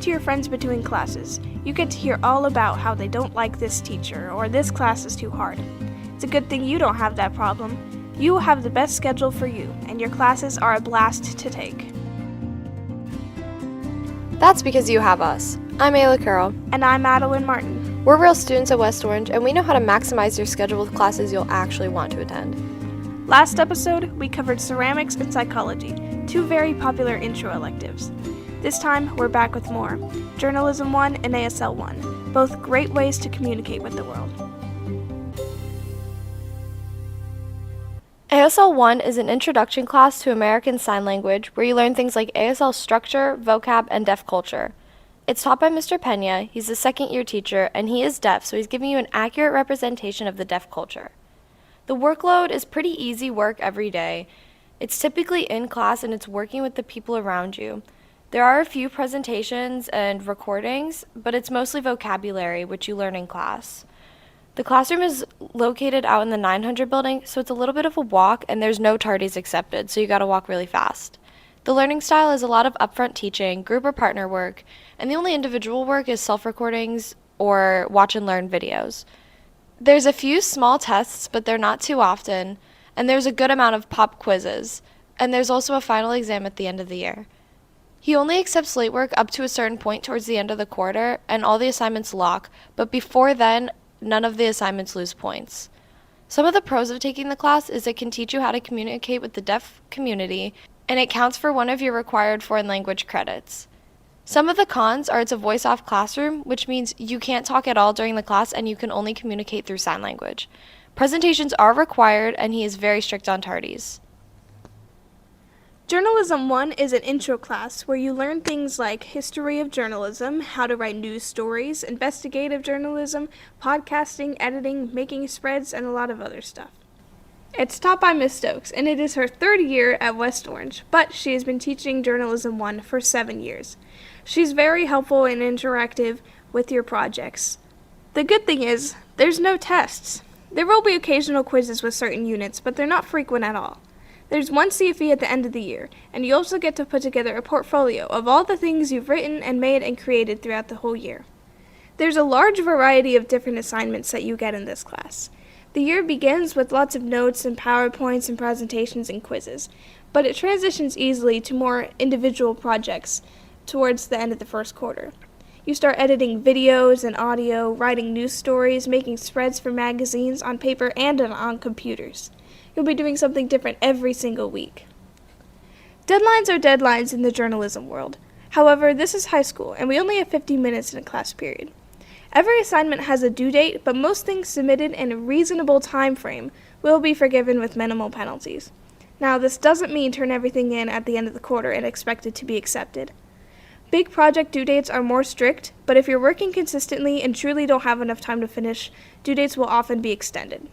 to your friends between classes. You get to hear all about how they don't like this teacher or this class is too hard. It's a good thing you don't have that problem. You have the best schedule for you, and your classes are a blast to take. That's because you have us. I'm Ayla Carroll. And I'm Madeline Martin. We're real students at West Orange, and we know how to maximize your schedule with classes you'll actually want to attend. Last episode, we covered ceramics and psychology, two very popular intro electives. This time, we're back with more, Journalism 1 and ASL 1, both great ways to communicate with the world. ASL 1 is an introduction class to American Sign Language where you learn things like ASL structure, vocab, and deaf culture. It's taught by Mr. Pena. He's a second-year teacher, and he is deaf, so he's giving you an accurate representation of the deaf culture. The workload is pretty easy work every day. It's typically in class, and it's working with the people around you. There are a few presentations and recordings, but it's mostly vocabulary, which you learn in class. The classroom is located out in the 900 building, so it's a little bit of a walk, and there's no tardies accepted, so you gotta walk really fast. The learning style is a lot of upfront teaching, group or partner work, and the only individual work is self-recordings or watch and learn videos. There's a few small tests, but they're not too often, and there's a good amount of pop quizzes, and there's also a final exam at the end of the year. He only accepts late work up to a certain point towards the end of the quarter, and all the assignments lock, but before then, none of the assignments lose points. Some of the pros of taking the class is it can teach you how to communicate with the deaf community, and it counts for one of your required foreign language credits. Some of the cons are it's a voice-off classroom, which means you can't talk at all during the class and you can only communicate through sign language. Presentations are required, and he is very strict on tardies. Journalism 1 is an intro class where you learn things like history of journalism, how to write news stories, investigative journalism, podcasting, editing, making spreads, and a lot of other stuff. It's taught by Ms. Stokes, and it is her third year at West Orange, but she has been teaching Journalism 1 for 7 years. She's very helpful and interactive with your projects. The good thing is, there's no tests. There will be occasional quizzes with certain units, but they're not frequent at all. There's one CFE at the end of the year, and you also get to put together a portfolio of all the things you've written and made and created throughout the whole year. There's a large variety of different assignments that you get in this class. The year begins with lots of notes and PowerPoints and presentations and quizzes, but it transitions easily to more individual projects towards the end of the first quarter. You start editing videos and audio, writing news stories, making spreads for magazines on paper and on computers. You'll be doing something different every single week. Deadlines are deadlines in the journalism world. However, this is high school, and we only have 50 minutes in a class period. Every assignment has a due date, but most things submitted in a reasonable time frame will be forgiven with minimal penalties. Now, this doesn't mean turn everything in at the end of the quarter and expect it to be accepted. Big project due dates are more strict, but if you're working consistently and truly don't have enough time to finish, due dates will often be extended.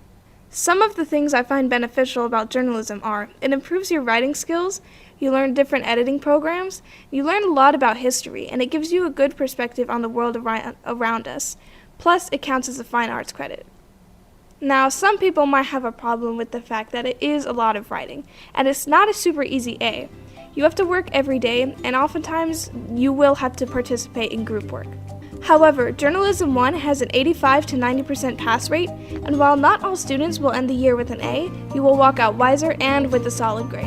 Some of the things I find beneficial about journalism are, it improves your writing skills, you learn different editing programs, you learn a lot about history, and it gives you a good perspective on the world around us. Plus, it counts as a fine arts credit. Now, some people might have a problem with the fact that it is a lot of writing, and it's not a super easy A. You have to work every day, and oftentimes you will have to participate in group work. However, Journalism 1 has an 85 to 90% pass rate, and while not all students will end the year with an A, you will walk out wiser and with a solid grade.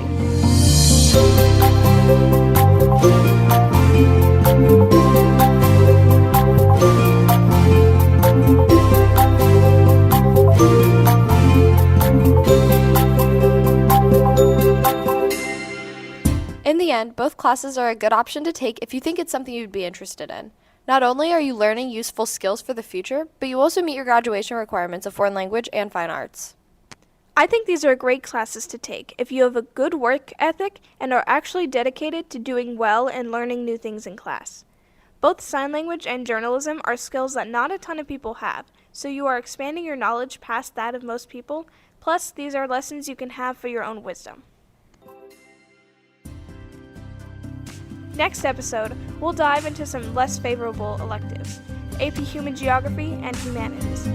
In the end, both classes are a good option to take if you think it's something you'd be interested in. Not only are you learning useful skills for the future, but you also meet your graduation requirements of foreign language and fine arts. I think these are great classes to take if you have a good work ethic and are actually dedicated to doing well and learning new things in class. Both sign language and journalism are skills that not a ton of people have, so you are expanding your knowledge past that of most people, plus these are lessons you can have for your own wisdom. Next episode, we'll dive into some less favorable electives, AP Human Geography and Humanities.